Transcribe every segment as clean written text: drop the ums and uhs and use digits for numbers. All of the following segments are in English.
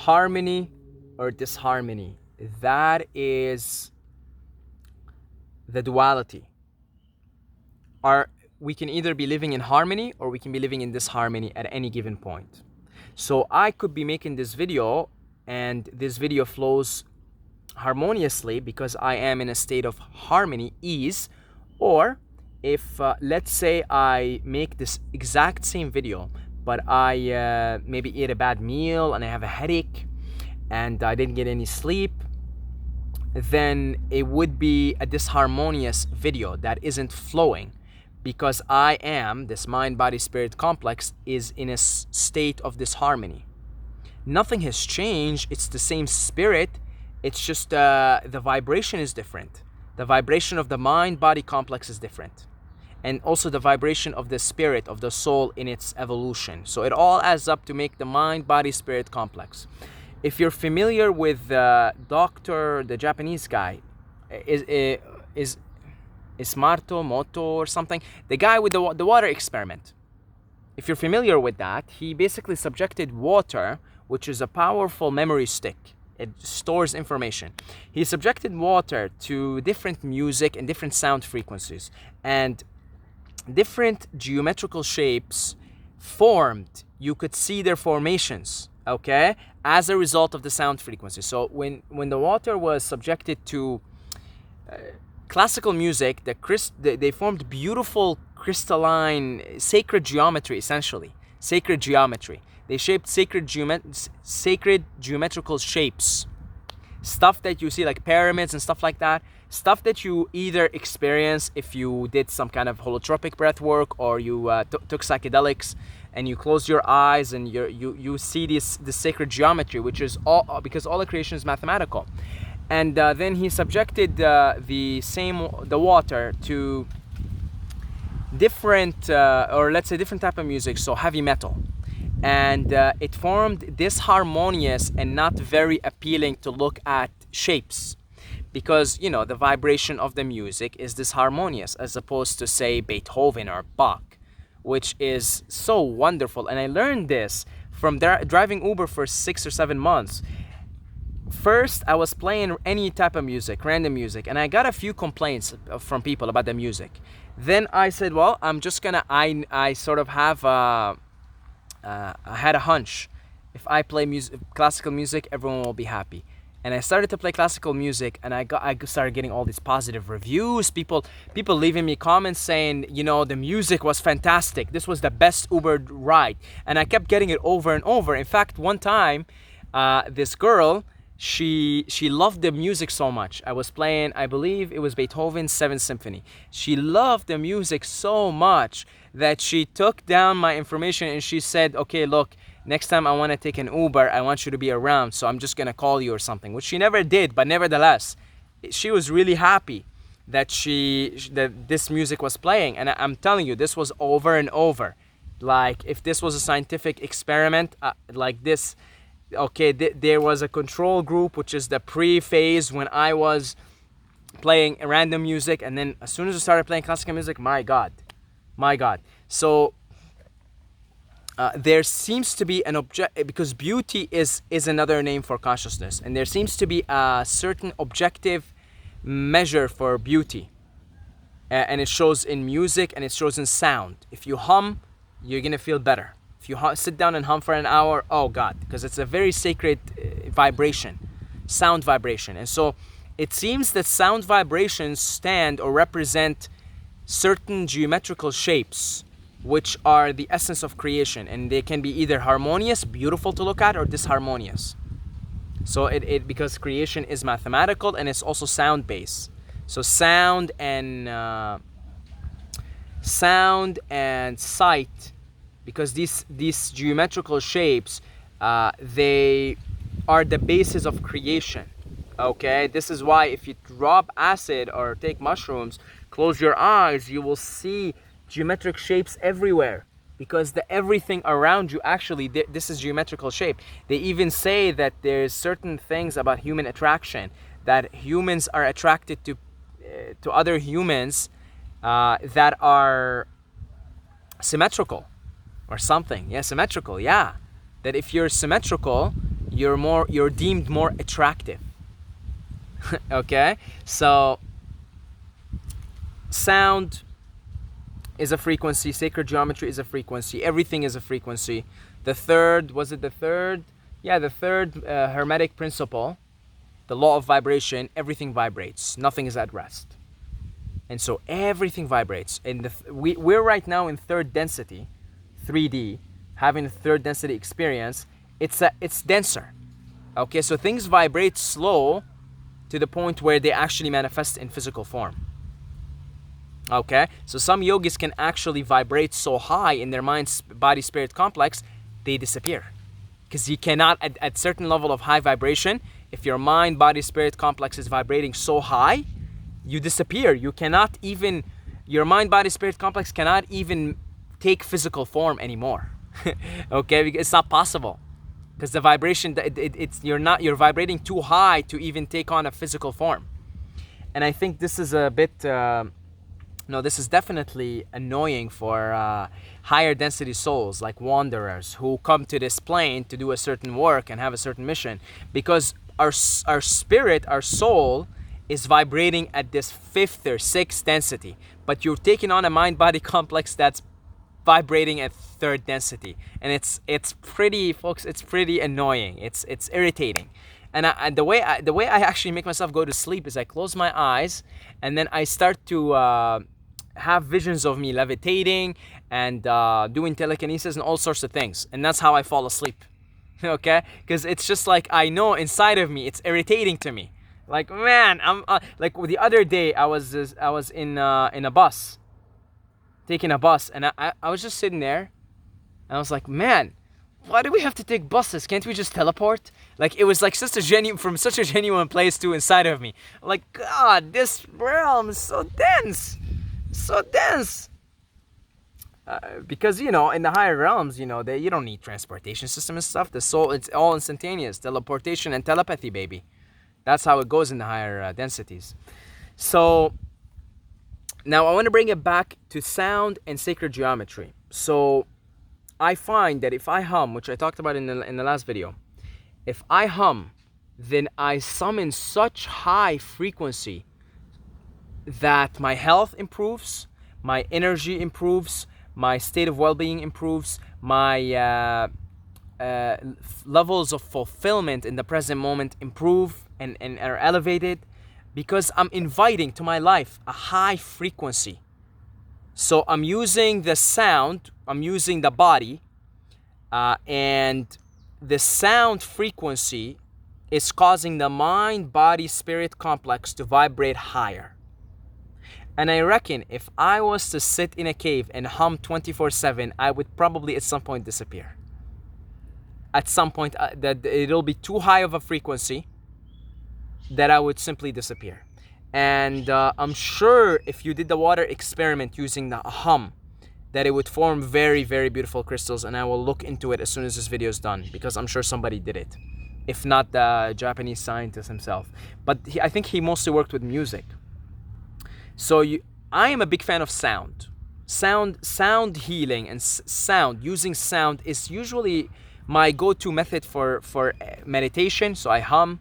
harmony or disharmony. That is the duality. We can either be living in harmony or we can be living in disharmony at any given point. So I could be making this video and this video flows harmoniously because I am in a state of harmony, ease, or if let's say I make this exact same video but I maybe eat a bad meal and I have a headache and I didn't get any sleep, then it would be a disharmonious video that isn't flowing because I am, this mind body spirit complex is in a state of disharmony. Nothing has changed, it's the same spirit, it's just the vibration is different. The vibration of the mind body complex is different, and also the vibration of the spirit of the soul in its evolution. So it all adds up to make the mind body spirit complex. If you're familiar with Doctor, the Japanese guy, is Smarto Moto or something, the guy with the water experiment. If you're familiar with that, he basically subjected water, which is a powerful memory stick. It stores information. He subjected water to different music and different sound frequencies, and different geometrical shapes formed. You could see their formations, okay, as a result of the sound frequency. So when the water was subjected to classical music, they formed beautiful crystalline sacred geometry, essentially sacred geometry. They shaped sacred geometrical shapes, stuff that you see like pyramids and stuff like that, stuff that you either experience if you did some kind of holotropic breath work or you took psychedelics and you close your eyes and you see this sacred geometry, which is all because all the creation is mathematical. And then he subjected the water to different or let's say different type of music, so heavy metal, and it formed disharmonious and not very appealing to look at shapes, because you know the vibration of the music is disharmonious, as opposed to say Beethoven or Bach, which is so wonderful. And I learned this from driving Uber for 6 or 7 months. First, I was playing any type of music, random music, and I got a few complaints from people about the music. Then I said, well, I'm just gonna, I sort of have, I had a hunch. If I play classical music, everyone will be happy. And I started to play classical music, and I started getting all these positive reviews. People leaving me comments saying, you know, the music was fantastic. This was the best Uber ride. And I kept getting it over and over. In fact, one time, this girl, she loved the music so much. I was playing, I believe it was Beethoven's 7th Symphony. She loved the music so much that she took down my information and she said, okay, look, next time I want to take an Uber, I want you to be around, so I'm just going to call you or something, which she never did, but nevertheless, she was really happy that this music was playing. And I'm telling you, this was over and over. Like, if this was a scientific experiment, like this, okay, there was a control group, which is the pre-phase when I was playing random music, and then as soon as I started playing classical music, my God. So there seems to be an because beauty is another name for consciousness, and there seems to be a certain objective measure for beauty, and it shows in music and it shows in sound. If you hum, you're gonna feel better. If you sit down and hum for an hour, oh God, because it's a very sacred vibration, sound vibration. And so it seems that sound vibrations stand or represent certain geometrical shapes, which are the essence of creation, and they can be either harmonious, beautiful to look at, or disharmonious. So it because creation is mathematical and it's also sound based. So sound and sight, because these geometrical shapes, they are the basis of creation. Okay, this is why if you drop acid or take mushrooms, close your eyes, you will see geometric shapes everywhere, because everything around you actually, this is geometrical shape. They even say that there's certain things about human attraction, that humans are attracted to other humans that are symmetrical or something. Yeah, symmetrical. Yeah, that if you're symmetrical, you're deemed more attractive. Okay, so sound is a frequency, sacred geometry is a frequency, everything is a frequency. The third, was it the third? Yeah, the third hermetic principle, the law of vibration, everything vibrates, nothing is at rest. And so everything vibrates. And we're right now in third density, 3D, having a third density experience. It's denser. Okay, so things vibrate slow to the point where they actually manifest in physical form. Okay, so some yogis can actually vibrate so high in their mind, body, spirit complex, they disappear. Because you cannot, at certain level of high vibration, if your mind, body, spirit complex is vibrating so high, you disappear. You cannot even, your mind, body, spirit complex cannot even take physical form anymore. Okay, because it's not possible. Because the vibration, you're vibrating too high to even take on a physical form. And I think this is a bit, this is definitely annoying for higher density souls like wanderers who come to this plane to do a certain work and have a certain mission, because our spirit, our soul is vibrating at this fifth or sixth density, but you're taking on a mind-body complex that's vibrating at third density, and it's pretty, folks, it's pretty annoying. It's irritating. And the way I actually make myself go to sleep is I close my eyes and then I start to have visions of me levitating and doing telekinesis and all sorts of things, and that's how I fall asleep. Okay, because it's just like I know inside of me it's irritating to me. Like, man, I'm like the other day I was in a bus, taking a bus, and I was just sitting there, and I was like, man, why do we have to take buses? Can't we just teleport? Like, it was like such a genuine place to inside of me. Like, God, this realm is so dense, so dense. Because, in the higher realms, you don't need transportation system and stuff. The soul, it's all instantaneous, teleportation and telepathy, baby. That's how it goes in the higher densities. So now I want to bring it back to sound and sacred geometry. So I find that if I hum, which I talked about in the last video, if I hum, then I summon such high frequency that my health improves, my energy improves, my state of well-being improves, my levels of fulfillment in the present moment improve and are elevated, because I'm inviting to my life a high frequency. So I'm using the sound, I'm using the body, and the sound frequency is causing the mind, body, spirit complex to vibrate higher. And I reckon if I was to sit in a cave and hum 24/7, I would probably at some point disappear. At some point, that it'll be too high of a frequency that I would simply disappear. And I'm sure if you did the water experiment using the hum, that it would form very, very beautiful crystals. And I will look into it as soon as this video is done, because I'm sure somebody did it, if not the Japanese scientist himself. But I think he mostly worked with music. So I am a big fan of sound. Sound healing and using sound is usually my go-to method for meditation. So I hum,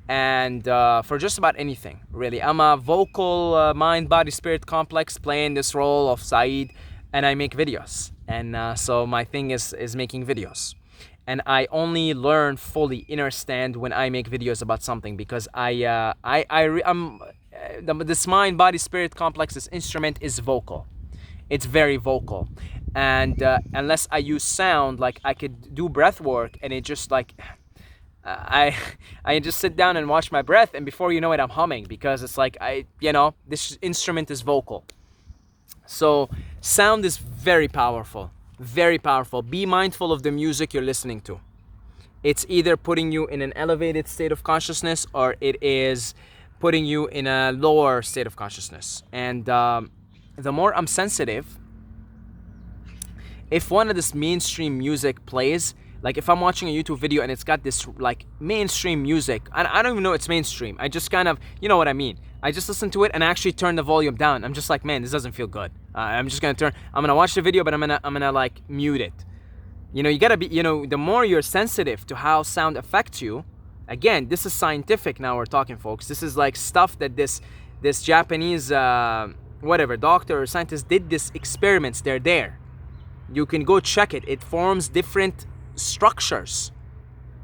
and for just about anything, really. I'm a vocal mind, body, spirit complex playing this role of Saeed, and I make videos. And so my thing is making videos. And I only learn fully understand when I make videos about something, because this mind, body, spirit complex, this instrument is vocal. It's very vocal. And unless I use sound, like I could do breath work, and it just like, I just sit down and watch my breath, and before you know it, I'm humming, because it's like, this instrument is vocal. So sound is very powerful, very powerful. Be mindful of the music you're listening to. It's either putting you in an elevated state of consciousness, or it is putting you in a lower state of consciousness. And the more I'm sensitive, if one of this mainstream music plays, like if I'm watching a YouTube video and it's got this like mainstream music, I don't even know it's mainstream. I just kind of, you know what I mean? I just listen to it and I actually turn the volume down. I'm just like, man, this doesn't feel good. I'm gonna watch the video, but I'm gonna like mute it. You know, you gotta be, you know, the more you're sensitive to how sound affects you, again, this is scientific now we're talking, folks. This is like stuff that this Japanese, whatever, doctor or scientist did this experiments, they're there. You can go check it. It forms different structures.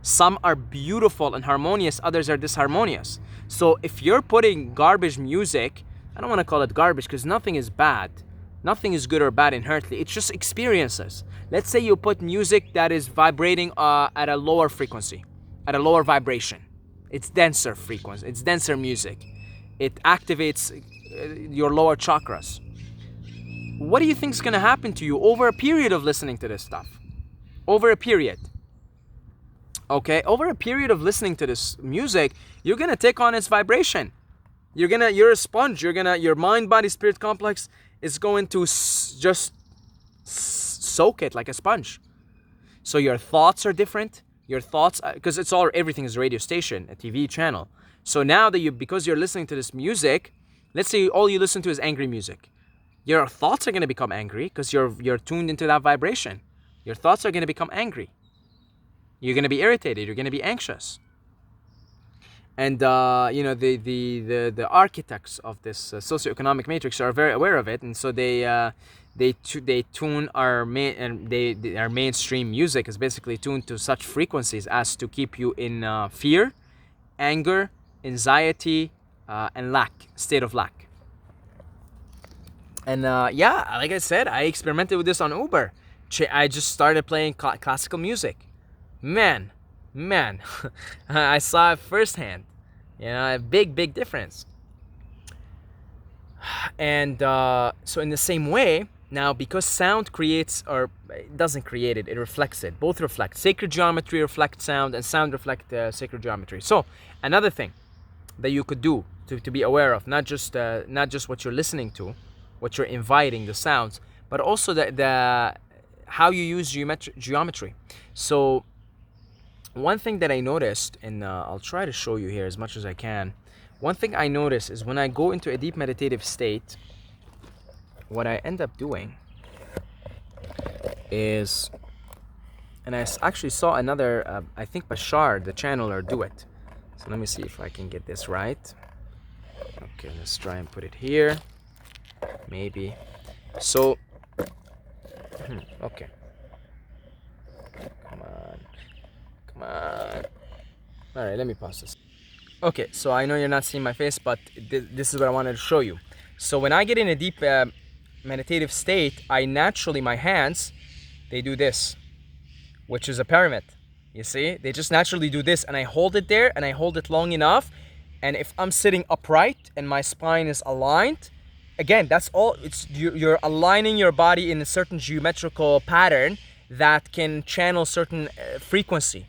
Some are beautiful and harmonious, others are disharmonious. So if you're putting garbage music, I don't want to call it garbage because nothing is bad. Nothing is good or bad inherently. It's just experiences. Let's say you put music that is vibrating at a lower frequency, at a lower vibration. It's denser frequency. It's denser music. It activates your lower chakras. What do you think is going to happen to you over a period of listening to this stuff? Over a period. Okay, over a period of listening to this music, you're going to take on its vibration. You're a sponge. Your mind, body, spirit complex is going to just soak it like a sponge. So your thoughts are different. Your thoughts, because everything is a radio station, a TV channel. So now that because you're listening to this music, let's say all you listen to is angry music. Your thoughts are going to become angry because you're tuned into that vibration. Your thoughts are going to become angry. You're going to be irritated. You're going to be anxious. And you know, the architects of this socioeconomic matrix are very aware of it, and so they tune our our mainstream music is basically tuned to such frequencies as to keep you in fear, anger, anxiety, and state of lack. And yeah, like I said, I experimented with this on Uber. I just started playing classical music. Man, I saw it firsthand. You know, a big difference. And so in the same way, now because sound creates, or it doesn't create it, it reflects it. Both reflect. Sacred geometry reflects sound, and sound reflects sacred geometry. So another thing that you could do to be aware of, not just what you're listening to, what you're inviting, the sounds, but also the how you use geometry. So one thing that I noticed, and I'll try to show you here as much as I can. One thing I notice is when I go into a deep meditative state, what I end up doing is, and I actually saw another, I think Bashar, the channeler, do it. So let me see if I can get this right. Okay, let's try and put it here. Maybe. So, okay. Come on. All right, let me pause this. Okay, so I know you're not seeing my face, but this is what I wanted to show you. So when I get in a deep meditative state, my hands, they do this, which is a pyramid. You see, they just naturally do this, and I hold it there, and I hold it long enough. And if I'm sitting upright and my spine is aligned, again, that's all. You're aligning your body in a certain geometrical pattern that can channel certain frequency.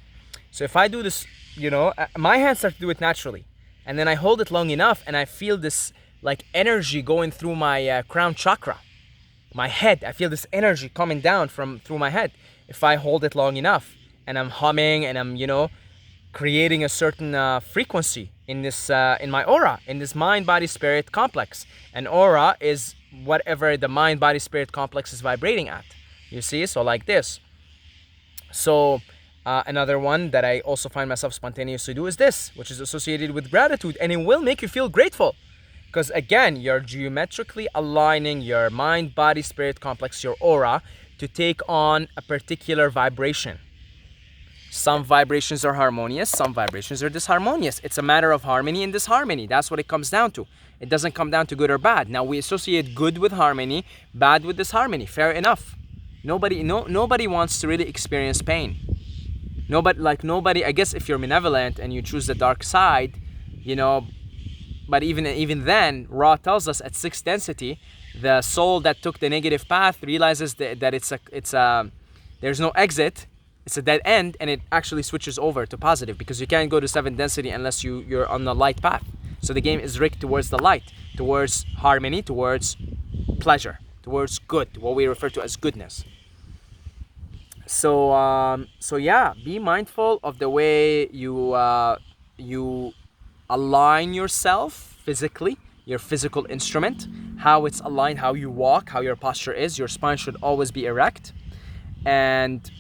So if I do this, you know, my hands start to do it naturally, and then I hold it long enough, and I feel this like energy going through my crown chakra, my head. I feel this energy coming down through my head. If I hold it long enough, and I'm humming, and I'm, you know, creating a certain frequency in this in my aura, in this mind, body, spirit complex. And aura is whatever the mind, body, spirit complex is vibrating at. You see, so like this. So another one that I also find myself spontaneously do is this, which is associated with gratitude, and it will make you feel grateful. Because again, you're geometrically aligning your mind, body, spirit complex, your aura, to take on a particular vibration. Some vibrations are harmonious, some vibrations are disharmonious. It's a matter of harmony and disharmony. That's what it comes down to. It doesn't come down to good or bad. Now we associate good with harmony, bad with disharmony. Fair enough. Nobody wants to really experience pain. Nobody, I guess if you're benevolent and you choose the dark side, you know, but even then, Ra tells us at 6th density, the soul that took the negative path realizes that there's no exit. It's a dead end, and it actually switches over to positive, because you can't go to 7th density unless you're on the light path. So the game is rigged towards the light, towards harmony, towards pleasure, towards good, what we refer to as goodness. So yeah, be mindful of the way you align yourself physically, your physical instrument, how it's aligned, how you walk, how your posture is. Your spine should always be erect, and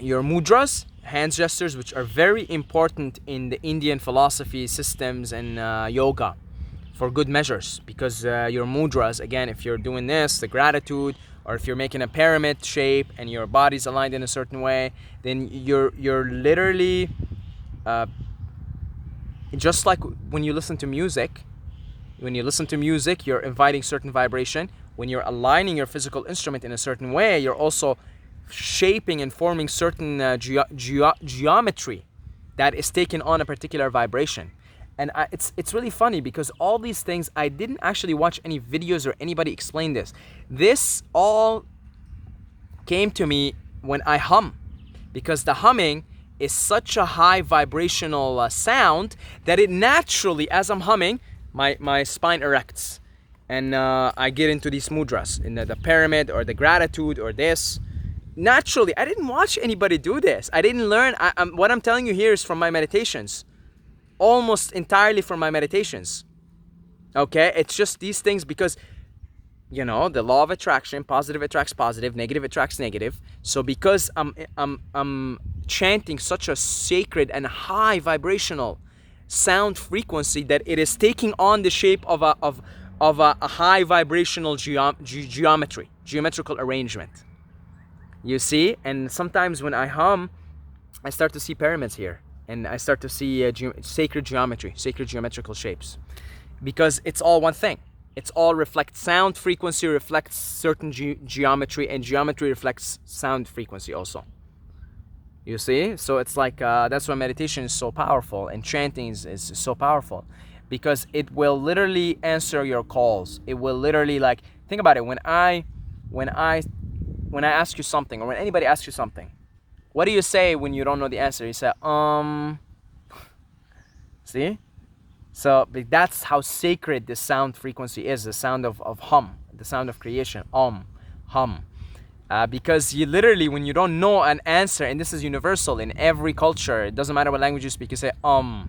your mudras, hand gestures, which are very important in the Indian philosophy systems and yoga for good measures, because your mudras, again, if you're doing this, the gratitude, or if you're making a pyramid shape and your body's aligned in a certain way, then you're literally just like when you listen to music. When you listen to music, you're inviting certain vibration. When you're aligning your physical instrument in a certain way, you're also shaping and forming certain geometry that is taking on a particular vibration. And it's really funny because all these things, I didn't actually watch any videos or anybody explain this. This all came to me when I hum, because the humming is such a high vibrational sound that it naturally, as I'm humming, my spine erects, and I get into these mudras, in the pyramid or the gratitude or this. Naturally, I didn't watch anybody do this. I didn't learn. What I'm telling you here is from my meditations, almost entirely from my meditations. Okay, it's just these things because, you know, the law of attraction: positive attracts positive, negative attracts negative. So because I'm chanting such a sacred and high vibrational sound frequency that it is taking on the shape of a high vibrational geometrical arrangement. You see, and sometimes when I hum, I start to see pyramids here, and I start to see sacred geometry, sacred geometrical shapes, because it's all one thing. It's all reflects sound frequency, reflects certain geometry, and geometry reflects sound frequency also. You see, so it's like that's why meditation is so powerful, and chanting is so powerful, because it will literally answer your calls. It will literally, like, think about it. When I ask you something, or when anybody asks you something, what do you say when you don't know the answer? You say, See? So that's how sacred the sound frequency is, the sound of hum, the sound of creation, hum. Because you literally, when you don't know an answer, and this is universal in every culture, it doesn't matter what language you speak, you say, right?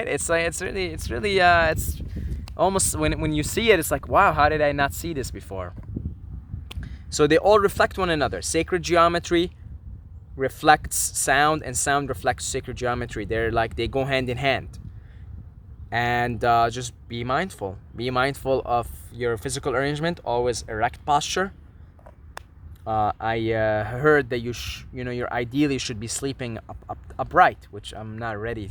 It's like, it's really, it's almost, when you see it, it's like, wow, how did I not see this before? So they all reflect one another. Sacred geometry reflects sound, and sound reflects sacred geometry. They're like, they go hand in hand. And just be mindful. Be mindful of your physical arrangement. Always erect posture. I heard that you ideally should be sleeping upright, which I'm not ready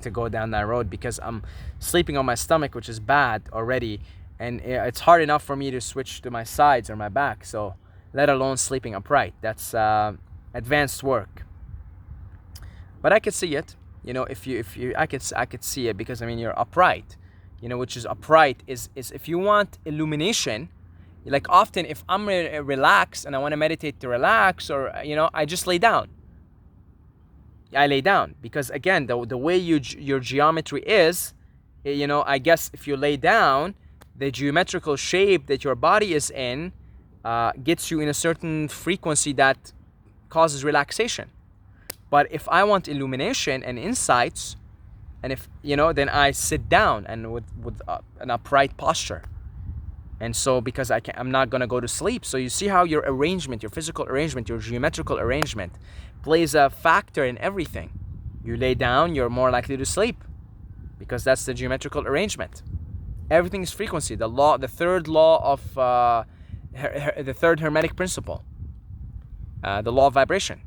to go down that road, because I'm sleeping on my stomach, which is bad already. And it's hard enough for me to switch to my sides or my back, so let alone sleeping upright. That's advanced work. But I could see it, I could see it, because I mean, you're upright, which is upright is if you want illumination, like often if I'm relaxed and I want to meditate to relax, or I just lay down. I lay down because, again, the way your geometry is, I guess if you lay down, the geometrical shape that your body is in gets you in a certain frequency that causes relaxation. But if I want illumination and insights, and if then I sit down and with an upright posture. And so, because I'm not gonna go to sleep. So you see how your arrangement, your physical arrangement, your geometrical arrangement plays a factor in everything. You lay down, you're more likely to sleep, because that's the geometrical arrangement. Everything is frequency. The third law of the third Hermetic principle, the law of vibration,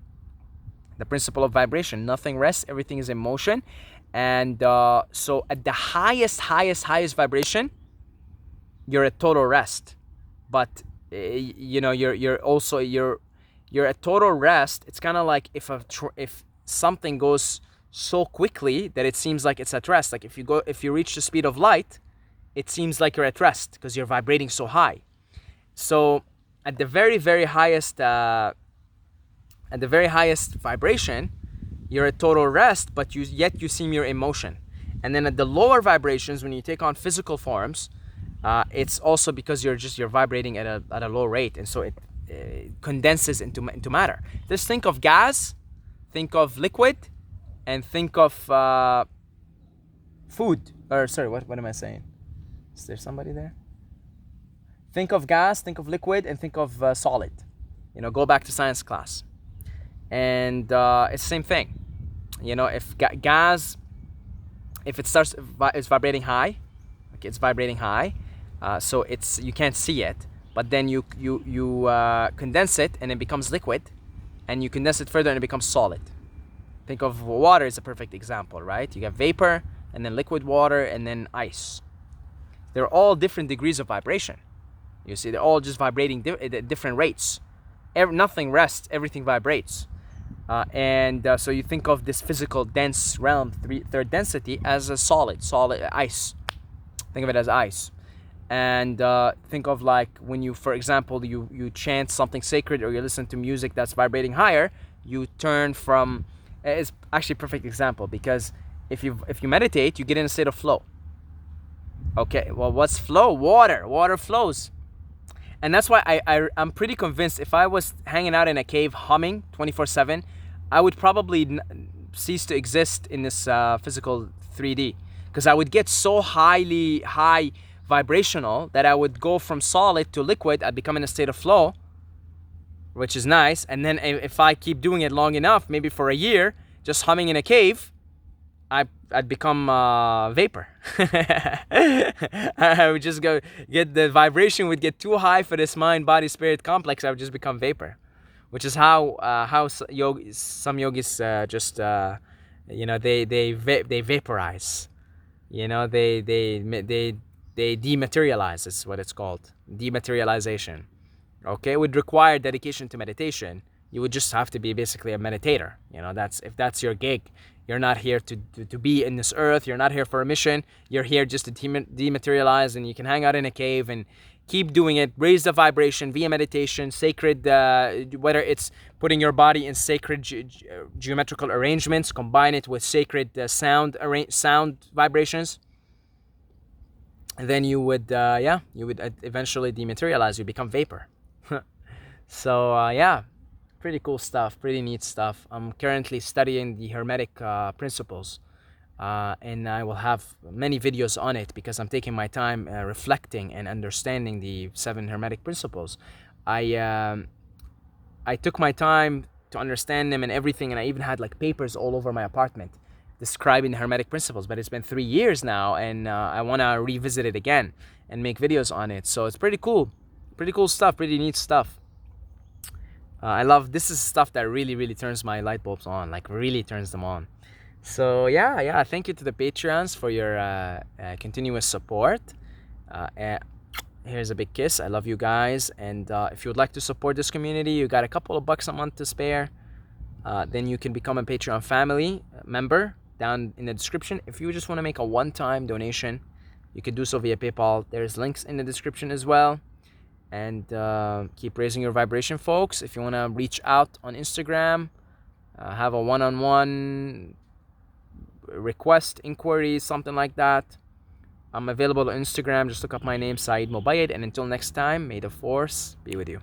the principle of vibration. Nothing rests. Everything is in motion. And so at the highest vibration, you're at total rest. But you're also at total rest. It's kind of like if something goes so quickly that it seems like it's at rest. Like if you reach the speed of light, it seems like you're at rest because you're vibrating so high. So at the very highest vibration, you're at total rest, but yet you seem you're in motion. And then at the lower vibrations, when you take on physical forms, it's also because you're vibrating at a low rate, and so it condenses into matter. Just think of gas, think of liquid, and think of food. Or sorry, what am I saying? Is there somebody there? Think of gas, think of liquid, and think of solid. You know, go back to science class. And it's the same thing. You know, if gas, if it starts, it's vibrating high, okay, it's vibrating high, so you can't see it, but then you condense it and it becomes liquid, and you condense it further and it becomes solid. Think of water as a perfect example, right? You have vapor, and then liquid water, and then ice. They're all different degrees of vibration. You see, they're all just vibrating at different rates. Nothing rests, everything vibrates. So you think of this physical dense realm, third density, as a solid ice. Think of it as ice. And think of like when you, for example, you chant something sacred, or you listen to music that's vibrating higher, you turn from, it's actually a perfect example, because if you meditate, you get in a state of flow. Okay, well, what's flow? Water flows. And that's why I'm pretty convinced if I was hanging out in a cave humming 24/7, I would probably cease to exist in this physical 3D, because I would get so high vibrational that I would go from solid to liquid. I'd become in a state of flow, which is nice. And then if I keep doing it long enough, maybe for a year, just humming in a cave, I'd become vapor. I would just get the vibration would get too high for this mind body spirit complex. I would just become vapor, which is how some yogis just you know, they vaporize. You know, they dematerialize. Is what it's called, dematerialization. Okay, it would require dedication to meditation. You would just have to be basically a meditator. You know, if that's your gig. You're not here to be in this earth. You're not here for a mission. You're here just to dematerialize, and you can hang out in a cave and keep doing it. Raise the vibration via meditation, sacred, whether it's putting your body in sacred geometrical arrangements, combine it with sacred sound vibrations. And then you would eventually dematerialize. You become vapor. So pretty cool stuff, pretty neat stuff. I'm currently studying the Hermetic principles, and I will have many videos on it, because I'm taking my time reflecting and understanding the 7 Hermetic principles. I took my time to understand them and everything, and I even had like papers all over my apartment describing the Hermetic principles, but it's been 3 years now, and I want to revisit it again and make videos on it. So it's pretty cool stuff, pretty neat stuff. I love, this is stuff that really turns my light bulbs on, like really turns them on. So thank you to the Patreons for your continuous support. And here's a big kiss. I love you guys. And if you would like to support this community, you got a couple of bucks a month to spare, then you can become a Patreon family member down in the description. If you just want to make a one-time donation, you can do so via PayPal. There's links in the description as well. And keep raising your vibration, folks. If you want to reach out on Instagram, have a one-on-one request, inquiry, something like that, I'm available on Instagram. Just look up my name, Saeed Mobayed. And until next time, may the force be with you.